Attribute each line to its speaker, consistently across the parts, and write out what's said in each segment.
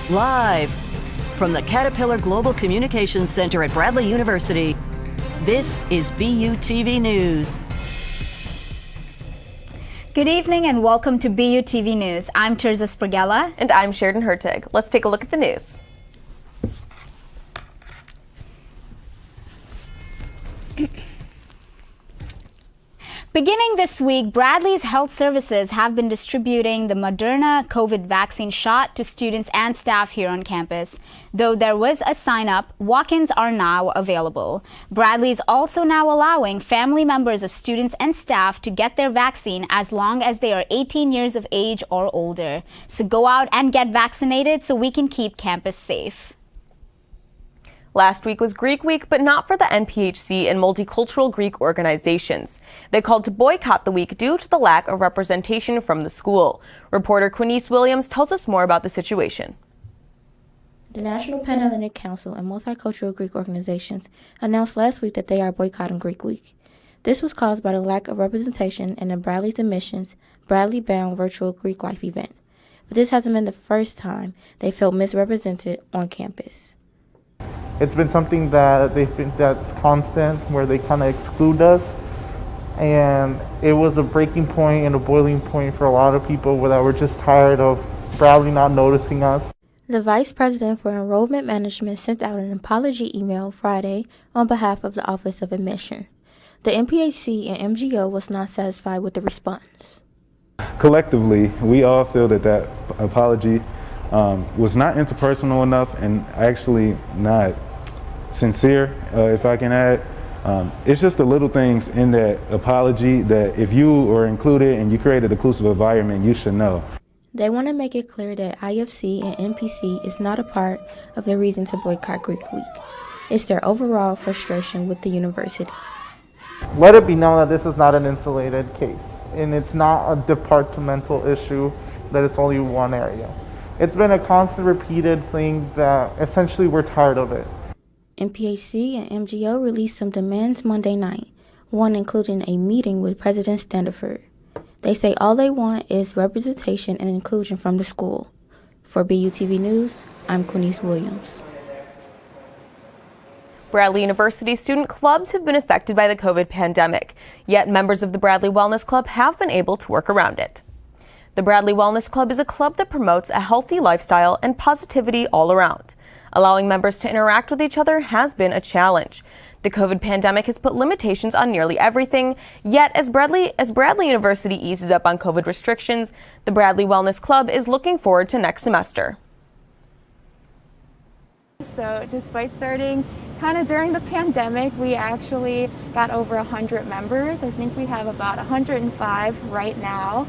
Speaker 1: Live from the Caterpillar Global Communications Center at Bradley University, this is BUTV News.
Speaker 2: Good evening and welcome to BUTV News. I'm Tirza Spragella.
Speaker 3: And I'm Sheridan Hertig. Let's take a look at the news.
Speaker 2: Beginning this week, Bradley's health services have been distributing the Moderna COVID vaccine shot to students and staff here on campus. Though there was a sign-up, walk-ins are now available. Bradley is also now allowing family members of students and staff to get their vaccine as long as they are 18 years of age or older. So go out and get vaccinated so we can keep campus safe.
Speaker 3: Last week was Greek Week, but not for the NPHC and multicultural Greek organizations. They called to boycott the week due to the lack of representation from the school. Reporter Quinice Williams tells us more about the situation.
Speaker 4: The National Panhellenic Council and multicultural Greek organizations announced last week that they are boycotting Greek Week. This was caused by the lack of representation in the Bradley's Admissions Bradley-bound virtual Greek Life event. But this hasn't been the first time they felt misrepresented on campus.
Speaker 5: It's been something that's constant, where they kind of exclude us, and it was a breaking point and a boiling point for a lot of people that were just tired of Bradley not noticing us.
Speaker 4: The Vice President for Enrollment Management sent out an apology email Friday on behalf of the Office of Admission. The NPHC and MGO was not satisfied with the response.
Speaker 6: Collectively, we all feel that apology was not interpersonal enough and actually not sincere, if I can add. It's just the little things in that apology that if you were included and you created an inclusive environment, you should know.
Speaker 4: They want to make it clear that IFC and NPC is not a part of the reason to boycott Greek Week. It's their overall frustration with the university.
Speaker 5: Let it be known that this is not an insulated case, and it's not a departmental issue, that it's only one area. It's been a constant repeated thing that essentially we're tired of it.
Speaker 4: NPHC and MGO released some demands Monday night, one including a meeting with President Standiford. They say all they want is representation and inclusion from the school. For BUTV News, I'm Quinice Williams.
Speaker 3: Bradley University student clubs have been affected by the COVID pandemic, yet members of the Bradley Wellness Club have been able to work around it. The Bradley Wellness Club is a club that promotes a healthy lifestyle and positivity all around. Allowing members to interact with each other has been a challenge. The COVID pandemic has put limitations on nearly everything, yet as Bradley University eases up on COVID restrictions, the Bradley Wellness Club is looking forward to next semester.
Speaker 7: So despite starting kind of during the pandemic, we actually got over 100 members. I think we have about 105 right now.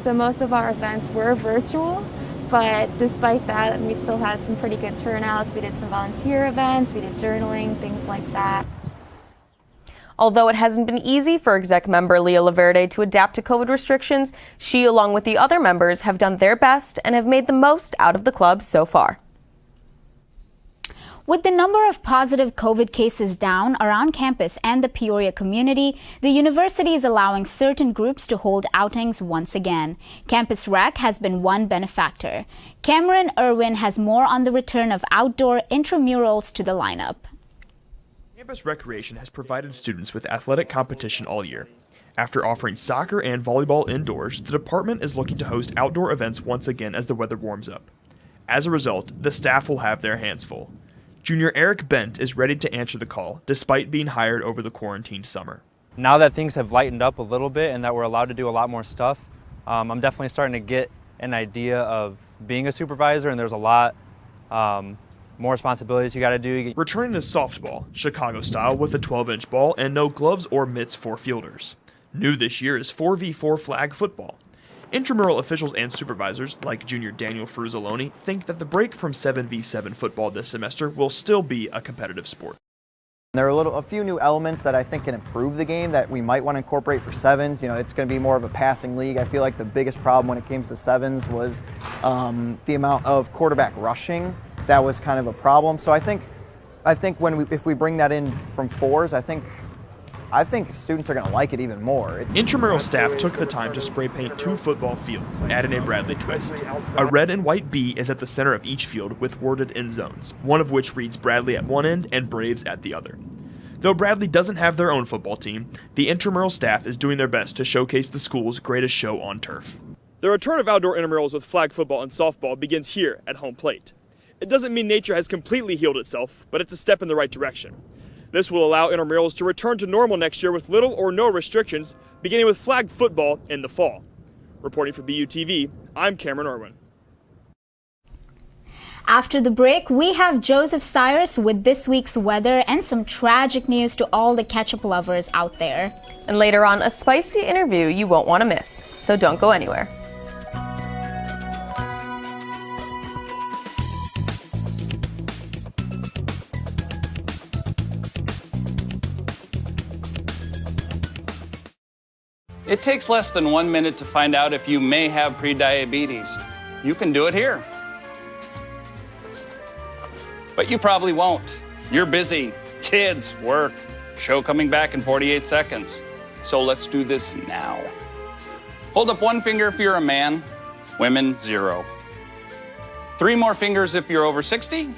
Speaker 7: So most of our events were virtual, but despite that, we still had some pretty good turnouts. We did some volunteer events, we did journaling, things like that.
Speaker 3: Although it hasn't been easy for exec member Leah Laverde to adapt to COVID restrictions, she, along with the other members, have done their best and have made the most out of the club so far.
Speaker 2: With the number of positive COVID cases down around campus and the Peoria community, the university is allowing certain groups to hold outings once again. Campus Rec has been one benefactor. Cameron Irwin has more on the return of outdoor intramurals to the lineup.
Speaker 8: Campus Recreation has provided students with athletic competition all year. After offering soccer and volleyball indoors, the department is looking to host outdoor events once again as the weather warms up. As a result, the staff will have their hands full. Junior Eric Bent is ready to answer the call, despite being hired over the quarantined summer.
Speaker 9: Now that things have lightened up a little bit and that we're allowed to do a lot more stuff, I'm definitely starting to get an idea of being a supervisor, and there's a lot more responsibilities you got to do.
Speaker 8: Returning to softball, Chicago style, with a 12-inch ball and no gloves or mitts for fielders. New this year is 4v4 flag football. Intramural officials and supervisors, like junior Daniel Fruzaloni, think that the break from 7v7 football this semester will still be a competitive sport.
Speaker 10: There are a few new elements that I think can improve the game that we might want to incorporate for sevens. You know, it's going to be more of a passing league. I feel like the biggest problem when it came to sevens was the amount of quarterback rushing. That was kind of a problem. So I think if we bring that in from fours, I think I think students are going to like it even more.
Speaker 8: Intramural staff took the time to spray paint 2 football fields, adding a Bradley twist. A red and white B is at the center of each field with worded end zones, one of which reads Bradley at one end and Braves at the other. Though Bradley doesn't have their own football team, the intramural staff is doing their best to showcase the school's greatest show on turf. The return of outdoor intramurals with flag football and softball begins here at home plate. It doesn't mean nature has completely healed itself, but it's a step in the right direction. This will allow intramurals to return to normal next year with little or no restrictions, beginning with flag football in the fall. Reporting for BUTV, I'm Cameron Irwin.
Speaker 2: After the break, we have Joseph Cyrus with this week's weather and some tragic news to all the ketchup lovers out there.
Speaker 3: And later on, a spicy interview you won't want to miss, so don't go anywhere.
Speaker 11: It takes less than 1 minute to find out if you may have prediabetes. You can do it here. But you probably won't. You're busy. Kids, work, show coming back in 48 seconds. So let's do this now. Hold up 1 finger if you're a man, women 0. 3 more fingers if you're over 60,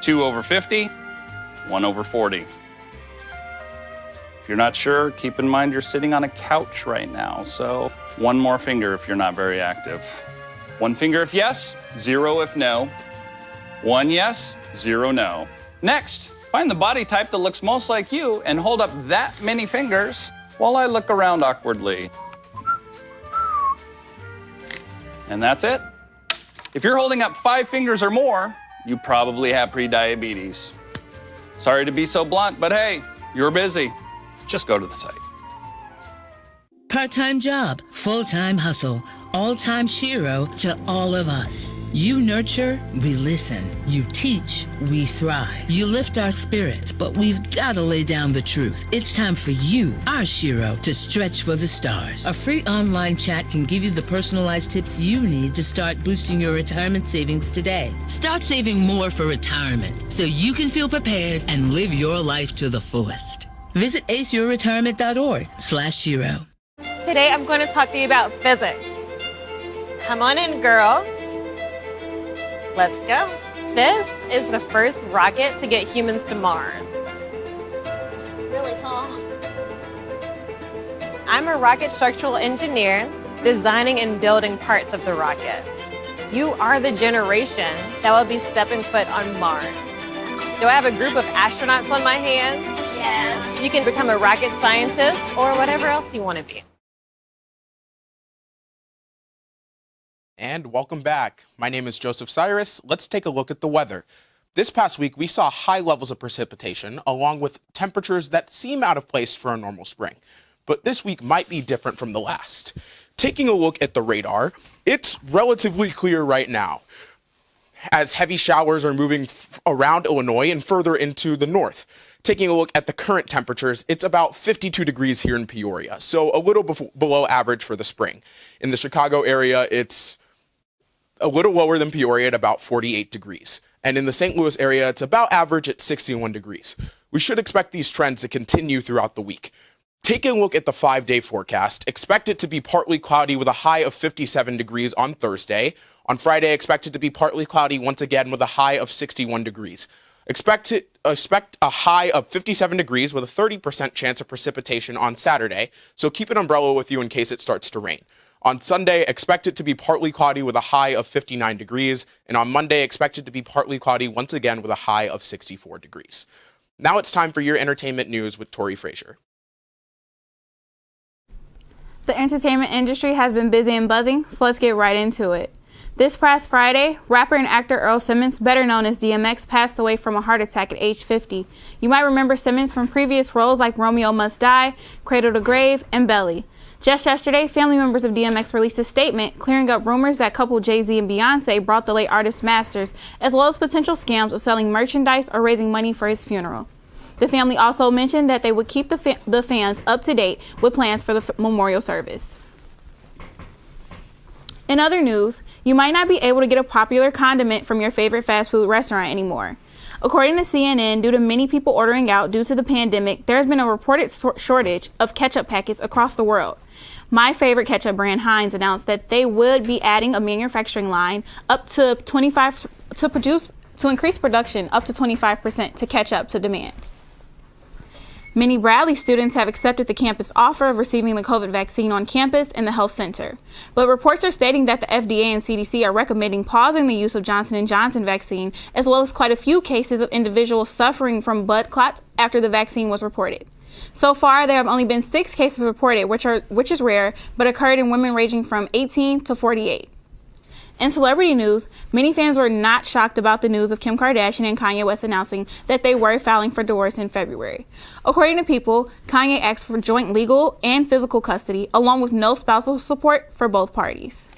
Speaker 11: 2 over 50, 1 over 40. If you're not sure, keep in mind you're sitting on a couch right now, so 1 more finger if you're not very active. 1 finger if yes, 0 if no. 1 yes, 0 no. Next, find the body type that looks most like you and hold up that many fingers while I look around awkwardly. And that's it. If you're holding up 5 fingers or more, you probably have prediabetes. Sorry to be so blunt, but hey, you're busy. Just go to the site.
Speaker 12: Part-time job, full-time hustle, all-time Shiro to all of us. You nurture, we listen. You teach, we thrive. You lift our spirits, but we've got to lay down the truth. It's time for you, our Shiro, to stretch for the stars. A free online chat can give you the personalized tips you need to start boosting your retirement savings today. Start saving more for retirement so you can feel prepared and live your life to the fullest. Visit aceyourretirement.org/Shiro.
Speaker 13: Today I'm going to talk to you about physics. Come on in, girls. Let's go. This is the first rocket to get humans to Mars. Really tall. I'm a rocket structural engineer designing and building parts of the rocket. You are the generation that will be stepping foot on Mars. Do I have a group of astronauts on my hands? Yes. You can become a rocket scientist or whatever else you want to be.
Speaker 14: And welcome back. My name is Joseph Cyrus. Let's take a look at the weather. This past week, we saw high levels of precipitation along with temperatures that seem out of place for a normal spring. But this week might be different from the last. Taking a look at the radar, it's relatively clear right now, as heavy showers are moving around Illinois and further into the north. Taking a look at the current temperatures, it's about 52 degrees here in Peoria, so a little below average for the spring. In the Chicago area, it's a little lower than Peoria at about 48 degrees. And in the St. Louis area, it's about average at 61 degrees. We should expect these trends to continue throughout the week. Taking a look at the 5-day forecast, expect it to be partly cloudy with a high of 57 degrees on Thursday. On Friday, expect it to be partly cloudy once again with a high of 61 degrees. Expect a high of 57 degrees with a 30% chance of precipitation on Saturday, so keep an umbrella with you in case it starts to rain. On Sunday, expect it to be partly cloudy with a high of 59 degrees, and on Monday, expect it to be partly cloudy once again with a high of 64 degrees. Now it's time for your entertainment news with Tori Frazier.
Speaker 15: The entertainment industry has been busy and buzzing, so let's get right into it. This past Friday, rapper and actor Earl Simmons, better known as DMX, passed away from a heart attack at age 50. You might remember Simmons from previous roles like Romeo Must Die, Cradle to Grave, and Belly. Just yesterday, family members of DMX released a statement clearing up rumors that couple Jay-Z and Beyonce brought the late artist's masters, as well as potential scams of selling merchandise or raising money for his funeral. The family also mentioned that they would keep the fans up to date with plans for the memorial service. In other news, you might not be able to get a popular condiment from your favorite fast food restaurant anymore. According to CNN, due to many people ordering out due to the pandemic, there has been a reported shortage of ketchup packets across the world. My favorite ketchup brand, Heinz, announced that they would be adding a manufacturing line up to 25 to increase production up to 25% to catch up to demands. Many Bradley students have accepted the campus offer of receiving the COVID vaccine on campus in the health center. But reports are stating that the FDA and CDC are recommending pausing the use of Johnson & Johnson vaccine, as well as quite a few cases of individuals suffering from blood clots after the vaccine was reported. So far, there have only been 6 cases reported, which is rare, but occurred in women ranging from 18 to 48. In celebrity news, many fans were not shocked about the news of Kim Kardashian and Kanye West announcing that they were filing for divorce in February. According to People, Kanye asked for joint legal and physical custody, along with no spousal support for both parties.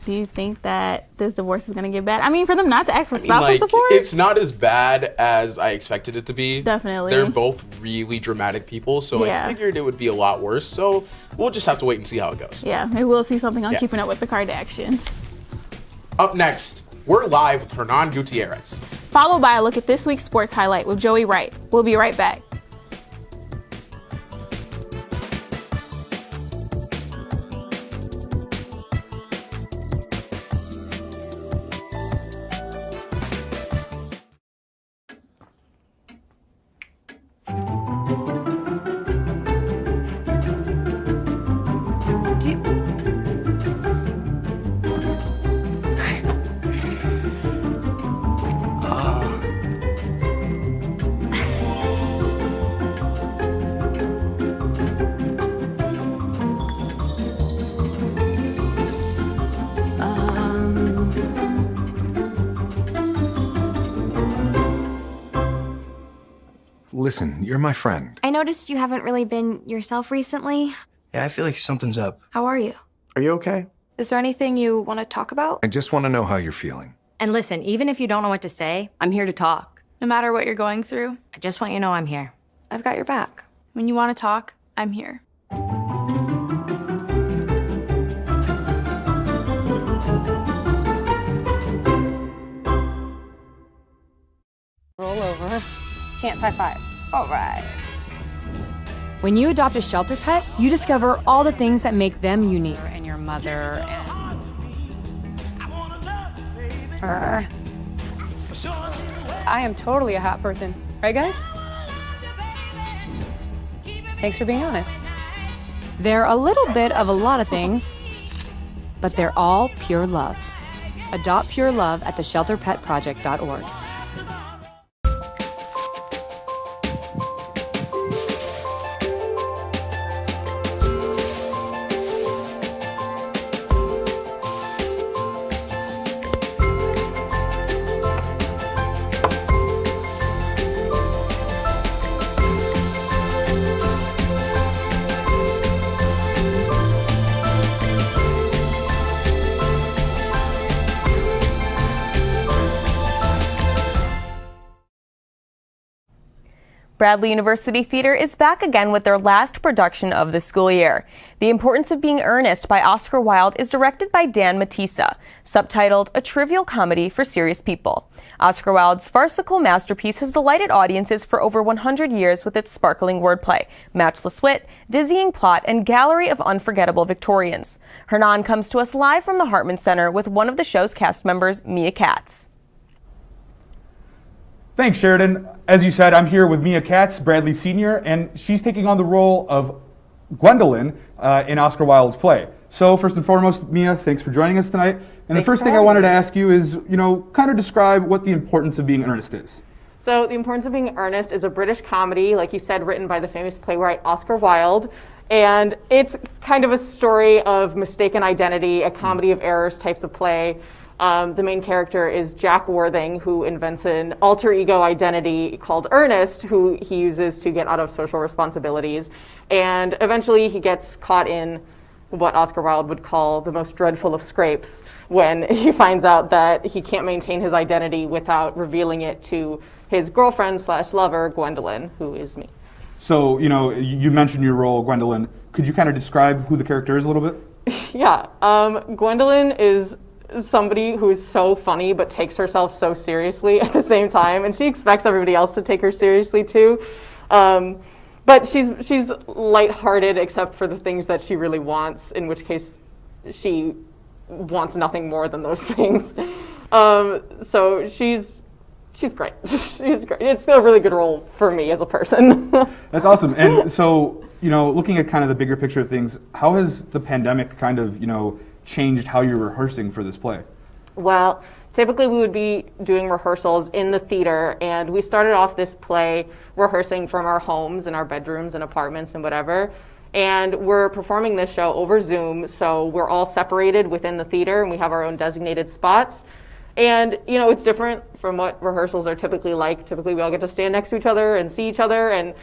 Speaker 15: Do you think that this divorce is going to get bad? I mean, for them not to ask for spousal support?
Speaker 14: It's not as bad as I expected it to be.
Speaker 15: Definitely.
Speaker 14: They're both really dramatic people, so
Speaker 15: Yeah.
Speaker 14: I figured it would be a lot worse. So we'll just have to wait and see how it goes.
Speaker 15: Yeah, maybe we'll see something on
Speaker 14: Yeah.
Speaker 15: Keeping Up with the Kardashians.
Speaker 14: Up next, we're live with Hernan Gutierrez.
Speaker 15: Followed by a look at this week's sports highlight with Joey Wright. We'll be right back.
Speaker 16: Listen, you're my friend.
Speaker 17: I noticed you haven't really been yourself recently.
Speaker 16: Yeah, I feel like something's up.
Speaker 17: How are you?
Speaker 16: Are you okay?
Speaker 17: Is there anything you want to talk about?
Speaker 16: I just want to know how you're feeling.
Speaker 1: And listen, even if you don't know what to say, I'm here to talk.
Speaker 17: No matter what you're going through,
Speaker 1: I just want you to know I'm here.
Speaker 17: I've got your back. When you want to talk, I'm here.
Speaker 18: Roll over. Chance high five. All right.
Speaker 19: When you adopt a shelter pet, you discover all the things that make them unique.
Speaker 18: And your mother and... I am totally a hot person. Right, guys? Thanks for being honest.
Speaker 19: They're a little bit of a lot of things, but they're all pure love. Adopt pure love at theshelterpetproject.org.
Speaker 3: Bradley University Theater is back again with their last production of the school year. The Importance of Being Earnest by Oscar Wilde is directed by Dan Matissa, subtitled A Trivial Comedy for Serious People. Oscar Wilde's farcical masterpiece has delighted audiences for over 100 years with its sparkling wordplay, matchless wit, dizzying plot, and gallery of unforgettable Victorians. Hernan comes to us live from the Hartman Center with one of the show's cast members, Mia Katz.
Speaker 20: Thanks, Sheridan. As you said, I'm here with Mia Katz, Bradley Sr., and she's taking on the role of Gwendolyn in Oscar Wilde's play. So first and foremost, Mia, thanks for joining us tonight. And the first thing I wanted to ask you is, kind of describe what the importance of being earnest is.
Speaker 21: So The Importance of Being Earnest is a British comedy, like you said, written by the famous playwright Oscar Wilde. And it's kind of a story of mistaken identity, a comedy of errors types of play. The main character is Jack Worthing, who invents an alter ego identity called Ernest, who he uses to get out of social responsibilities. And eventually he gets caught in what Oscar Wilde would call the most dreadful of scrapes when he finds out that he can't maintain his identity without revealing it to his girlfriend/lover, Gwendolyn, who is me.
Speaker 20: So, you mentioned your role, Gwendolyn. Could you kind of describe who the character is a little bit?
Speaker 21: Yeah, Gwendolyn is somebody who's so funny but takes herself so seriously at the same time, and she expects everybody else to take her seriously too. But she's lighthearted except for the things that she really wants, in which case she wants nothing more than those things. So she's great. She's great. It's a really good role for me as a person.
Speaker 20: That's awesome. And so, looking at kind of the bigger picture of things, how has the pandemic kind of, changed how you're rehearsing for this play?
Speaker 21: Well, typically we would be doing rehearsals in the theater, and we started off this play rehearsing from our homes and our bedrooms and apartments and whatever. And we're performing this show over Zoom, so we're all separated within the theater and we have our own designated spots. And, it's different from what rehearsals are typically like. Typically we all get to stand next to each other and see each other and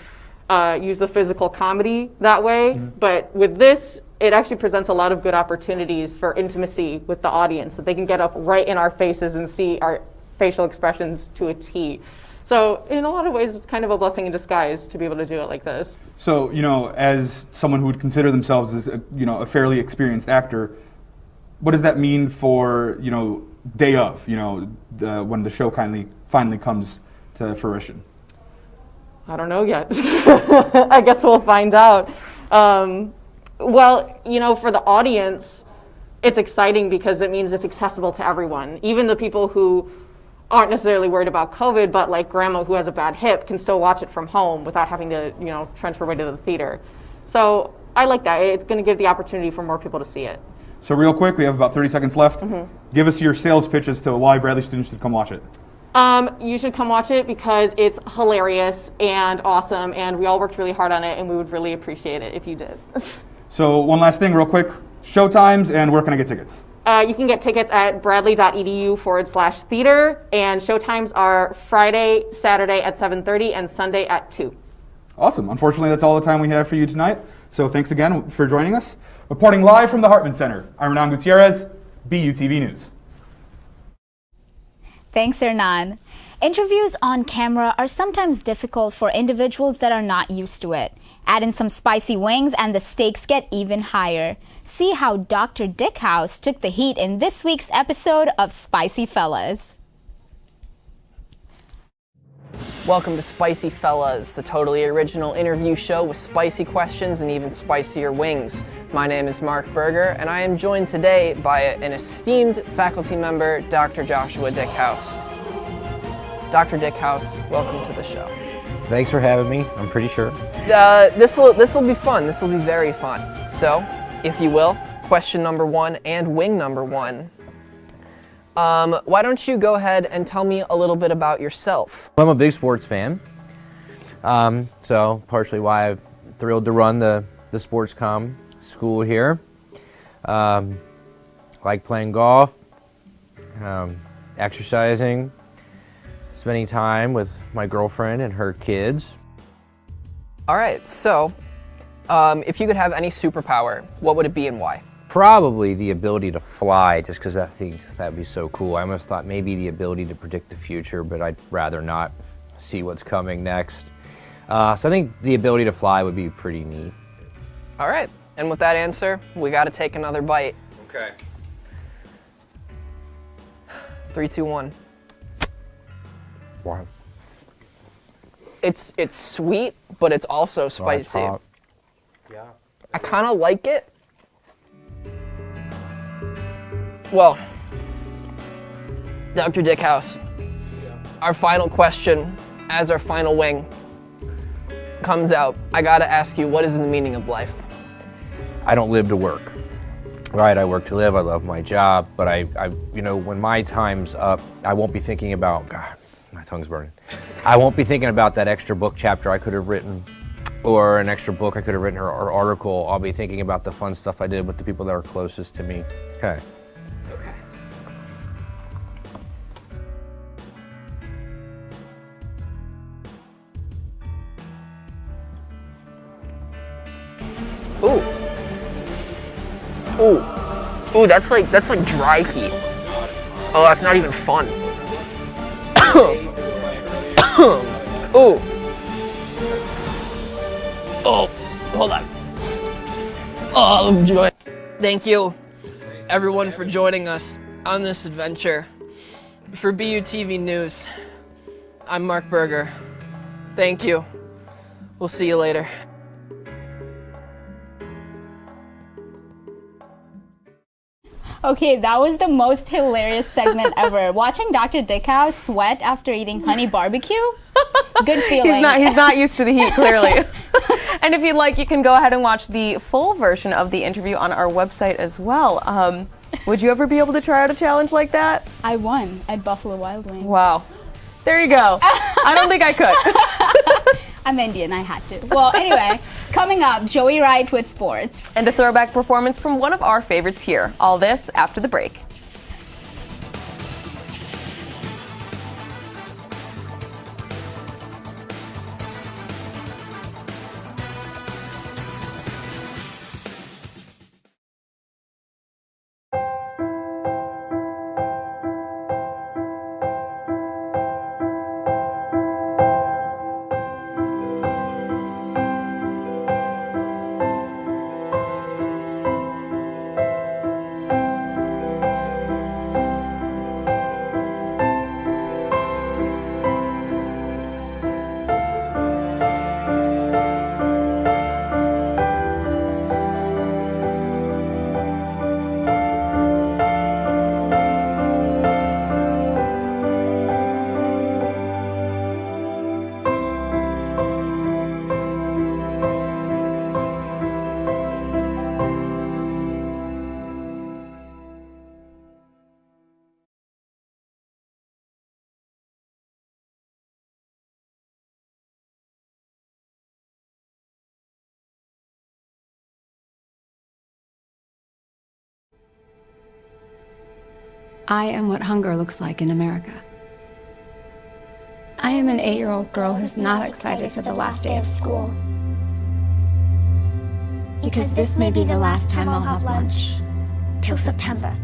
Speaker 21: use the physical comedy that way. Mm-hmm. But with this, it actually presents a lot of good opportunities for intimacy with the audience, that they can get up right in our faces and see our facial expressions to a T. So in a lot of ways, it's kind of a blessing in disguise to be able to do it like this.
Speaker 20: So, as someone who would consider themselves as a fairly experienced actor, what does that mean for, day of, when the show finally comes to fruition?
Speaker 21: I don't know yet. I guess we'll find out. Well, for the audience, it's exciting because it means it's accessible to everyone. Even the people who aren't necessarily worried about COVID, but like grandma who has a bad hip can still watch it from home without having to, transfer away to the theater. So I like that. It's going to give the opportunity for more people to see it.
Speaker 20: So real quick, we have about 30 seconds left.
Speaker 21: Mm-hmm.
Speaker 20: Give us your sales pitch as to why Bradley students should come watch it.
Speaker 21: You should come watch it because it's hilarious and awesome, and we all worked really hard on it, and we would really appreciate it if you did.
Speaker 20: So one last thing real quick, show times and where can I get tickets?
Speaker 21: You can get tickets at bradley.edu/theater, and show times are Friday, Saturday at 7:30, and Sunday at 2.
Speaker 20: Awesome. Unfortunately, that's all the time we have for you tonight. So thanks again for joining us. Reporting live from the Hartman Center, I'm Hernan Gutierrez, BUTV News.
Speaker 2: Thanks, Hernan. Interviews on camera are sometimes difficult for individuals that are not used to it. Add in some spicy wings and the stakes get even higher. See how Dr. Dickhouse took the heat in this week's episode of Spicy Fellas.
Speaker 6: Welcome to Spicy Fellas, the totally original interview show with spicy questions and even spicier wings. My name is Mark Berger, and I am joined today by an esteemed faculty member, Dr. Joshua Dickhouse. Dr. Dickhouse, welcome to the show.
Speaker 22: Thanks for having me, I'm pretty sure.
Speaker 6: This will be fun. This will be very fun. So, if you will, question number 1 and wing number 1. Why don't you go ahead and tell me a little bit about yourself?
Speaker 22: I'm a big sports fan, so partially why I'm thrilled to run the sports comm school here. Like playing golf, exercising, spending time with my girlfriend and her kids.
Speaker 6: All right, so if you could have any superpower, what would it be and why?
Speaker 22: Probably the ability to fly, just because I think that'd be so cool. I almost thought maybe the ability to predict the future, but I'd rather not see what's coming next. So I think the ability to fly would be pretty neat.
Speaker 6: All right, and with that answer, we got to take another bite.
Speaker 22: Okay.
Speaker 6: 3, 2, 1.
Speaker 22: Wow.
Speaker 6: It's sweet, but it's also spicy.
Speaker 22: Yeah.
Speaker 6: I kind of like it. Well, Dr. Dickhouse, our final question, as our final wing comes out, I gotta ask you, what is the meaning of life?
Speaker 22: I don't live to work, right? I work to live. I love my job, but I when my time's up, I won't be thinking about, God, my tongue's burning. I won't be thinking about that extra book chapter I could have written, or an extra book I could have written, or article. I'll be thinking about the fun stuff I did with the people that are closest to me. Okay.
Speaker 6: Ooh, that's like dry heat. Oh, that's not even fun. Ooh. Oh, hold on. Oh, enjoy. Thank you, everyone, for joining us on this adventure. For BUTV News, I'm Mark Berger. Thank you. We'll see you later.
Speaker 2: Okay, that was the most hilarious segment ever. Watching Dr. Dickhouse sweat after eating honey barbecue, good feeling.
Speaker 3: He's not used to the heat, clearly. And if you'd like, you can go ahead and watch the full version of the interview on our website as well. Would you ever be able to try out a challenge like that?
Speaker 2: I won at Buffalo Wild Wings.
Speaker 3: Wow. There you go. I don't think I could.
Speaker 2: I'm Indian, I had to. Well, anyway, coming up, Joey Wright with sports.
Speaker 3: And a throwback performance from one of our favorites here. All this after the break.
Speaker 4: I am what hunger looks like in America. I am an 8-year-old girl who's not excited for the last day of school. Because this may be the last time I'll have lunch. Till September.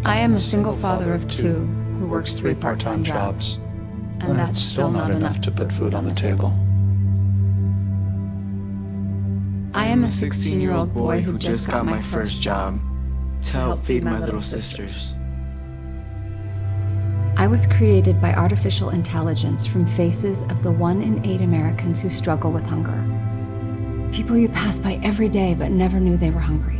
Speaker 4: I am a single father of 2 who works 3 part-time jobs. And that's still not enough to put food on the table. I am a 16-year-old boy who just got my first job. To help feed my little sisters. I was created by artificial intelligence from faces of the 1 in 8 Americans who struggle with hunger. People you pass by every day but never knew they were hungry.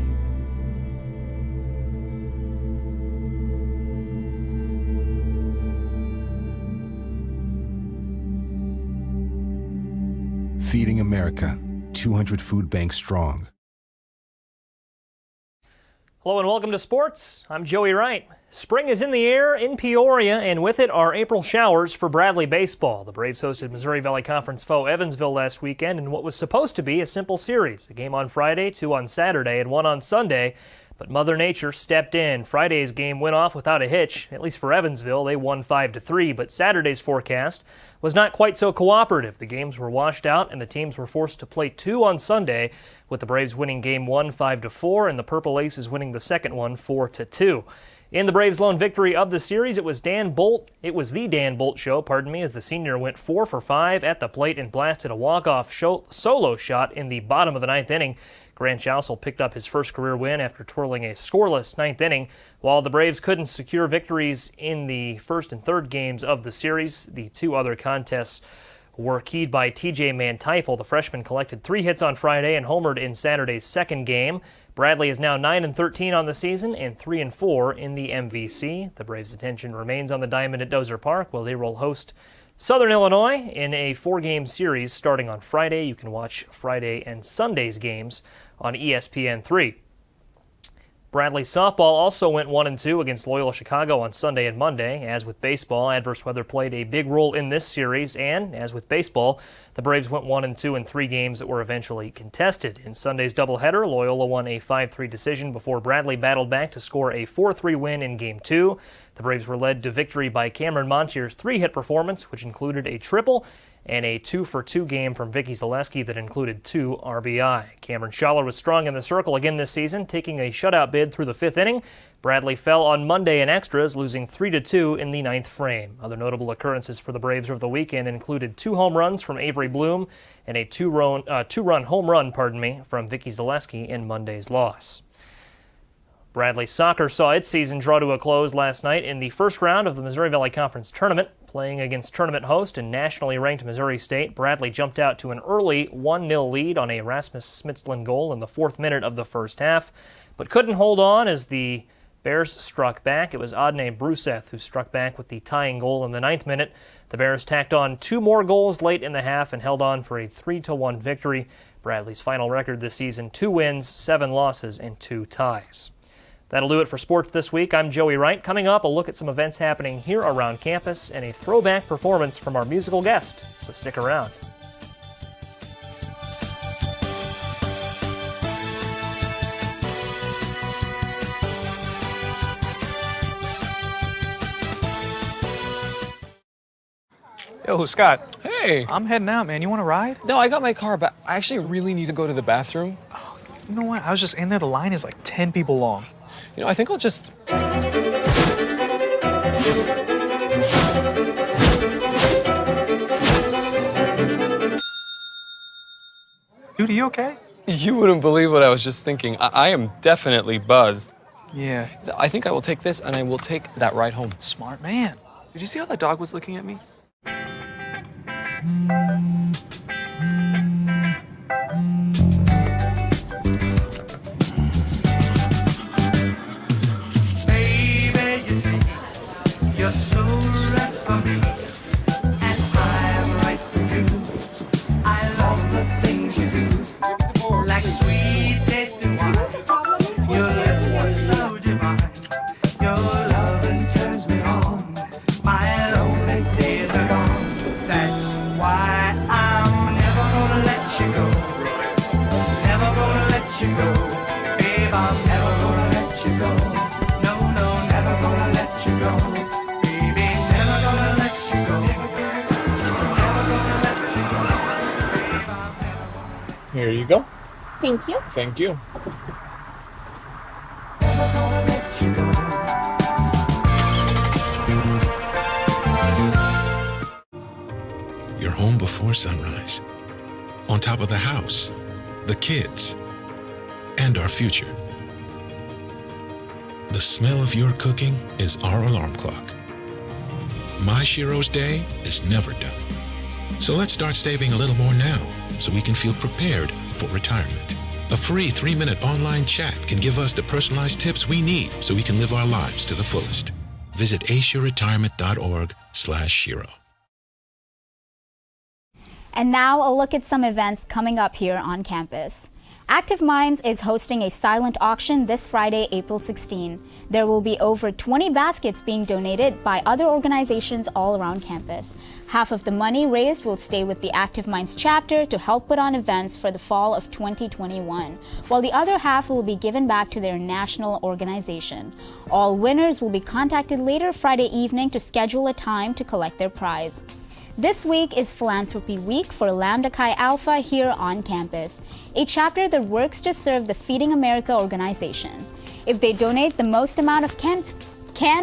Speaker 5: Feeding America, 200 food banks strong.
Speaker 23: Hello and welcome to sports. I'm Joey Wright. Spring is in the air in Peoria, and with it are April showers for Bradley baseball. The Braves hosted Missouri Valley Conference foe Evansville last weekend in what was supposed to be a simple series. A game on Friday, 2 on Saturday, and 1 on Sunday. But Mother Nature stepped in. Friday's game went off without a hitch, at least for Evansville. They won 5-3, but Saturday's forecast was not quite so cooperative. The games were washed out, and the teams were forced to play 2 on Sunday, with the Braves winning game 1 5-4, and the Purple Aces winning the second one 4-2. In the Braves' lone victory of the series, it was the Dan Bolt show, as the senior went 4 for 5 at the plate and blasted a walk-off solo shot in the bottom of the 9th inning. Grant Jousel picked up his first career win after twirling a scoreless 9th inning. While the Braves couldn't secure victories in the first and third games of the series, the 2 other contests were keyed by TJ Manteifel. The freshman collected 3 hits on Friday and homered in Saturday's second game. Bradley is now 9-13 on the season and 3-4 in the MVC. The Braves' attention remains on the diamond at Dozer Park, where they will host Southern Illinois in a 4-game series starting on Friday. You can watch Friday and Sunday's games on ESPN3. Bradley softball also went 1-2 against Loyola Chicago on Sunday and Monday. As with baseball, adverse weather played a big role in this series, and as with baseball, the Braves went 1-2 in 3 games that were eventually contested. In Sunday's doubleheader, Loyola won a 5-3 decision before Bradley battled back to score a 4-3 win in Game 2. The Braves were led to victory by Cameron Montier's 3-hit performance, which included a triple, and a 2-for-2 game from Vicky Zaleski that included 2 RBI. Cameron Schaller was strong in the circle again this season, taking a shutout bid through the 5th inning. Bradley fell on Monday in extras, losing 3-2 in the 9th frame. Other notable occurrences for the Braves over the weekend included 2 home runs from Avery Bloom and a two-run home run from Vicky Zaleski in Monday's loss. Bradley soccer saw its season draw to a close last night in the first round of the Missouri Valley Conference tournament. Playing against tournament host and nationally ranked Missouri State, Bradley jumped out to an early 1-0 lead on a Rasmus Smitsland goal in the 4th minute of the first half, but couldn't hold on as the Bears struck back. It was Adne Bruseth who struck back with the tying goal in the 9th minute. The Bears tacked on 2 more goals late in the half and held on for a 3-1 victory. Bradley's final record this season, 2 wins, 7 losses, and 2 ties. That'll do it for sports this week. I'm Joey Wright. Coming up, a look at some events happening here around campus and a throwback performance from our musical guest, so stick around.
Speaker 7: Yo, Scott.
Speaker 9: Hey.
Speaker 7: I'm heading out, man. You want to ride?
Speaker 9: No, I got my car, but I actually really need to go to the bathroom.
Speaker 7: Oh, you know what? I was just in there. The line is like 10 people long.
Speaker 9: You know, I think I'll just...
Speaker 7: Dude, are you okay?
Speaker 9: You wouldn't believe what I was just thinking. I am definitely buzzed.
Speaker 7: Yeah.
Speaker 9: I think I will take this, and I will take that ride home.
Speaker 7: Smart man.
Speaker 9: Did you see how that dog was looking at me?
Speaker 10: You're so right for me, and I'm right for you. I love the things you do, like sweet tasting wine. Your lips are so divine. Your loving turns me on. My lonely days are gone. That's why I'm never gonna let you go. Never gonna let you go, babe. I'm never gonna let you go. No, no, never gonna let you go.
Speaker 9: Here you go.
Speaker 24: Thank you.
Speaker 9: Thank you.
Speaker 5: You're home before sunrise. On top of the house, the kids, and our future. The smell of your cooking is our alarm clock. My Shiro's day is never done. So let's start saving a little more now so we can feel prepared for retirement. A free 3-minute online chat can give us the personalized tips we need so we can live our lives to the fullest. Visit aceyourretirement.org/Shiro.
Speaker 2: And now a look at some events coming up here on campus. Active Minds is hosting a silent auction this Friday, April 16. There will be over 20 baskets being donated by other organizations all around campus. Half of the money raised will stay with the Active Minds chapter to help put on events for the fall of 2021, while the other half will be given back to their national organization. All winners will be contacted later Friday evening to schedule a time to collect their prize. This week is Philanthropy Week for Lambda Chi Alpha here on campus, a chapter that works to serve the Feeding America organization. If they donate the most amount of canned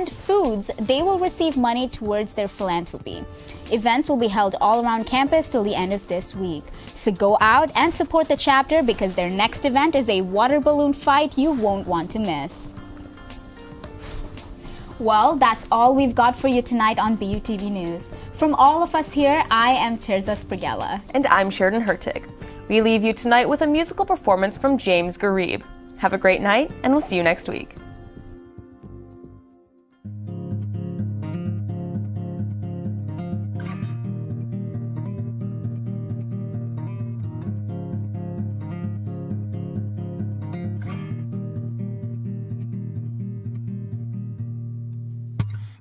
Speaker 2: foods, they will receive money towards their philanthropy. Events will be held all around campus till the end of this week. So go out and support the chapter because their next event is a water balloon fight you won't want to miss. Well, that's all we've got for you tonight on BUTV News. From all of us here, I am Tirza Sprigella.
Speaker 3: And I'm Sheridan Hertig. We leave you tonight with a musical performance from James Garib. Have a great night, and we'll see you next week.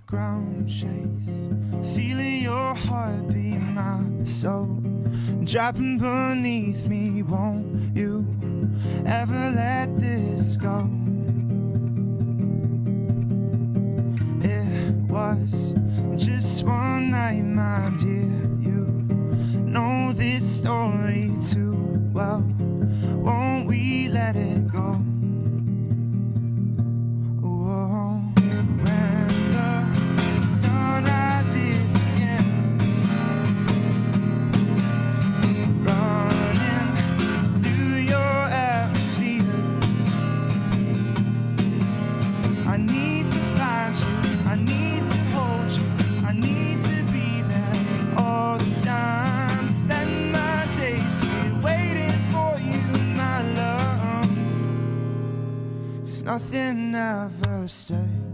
Speaker 10: Ground shakes, feeling your heartbeat, my soul dropping beneath me. Won't you ever let this go? It was just one night, my dear. You know this story too well. Won't we let it go? Oh, sunrises again, running through your atmosphere. nothing ever stays.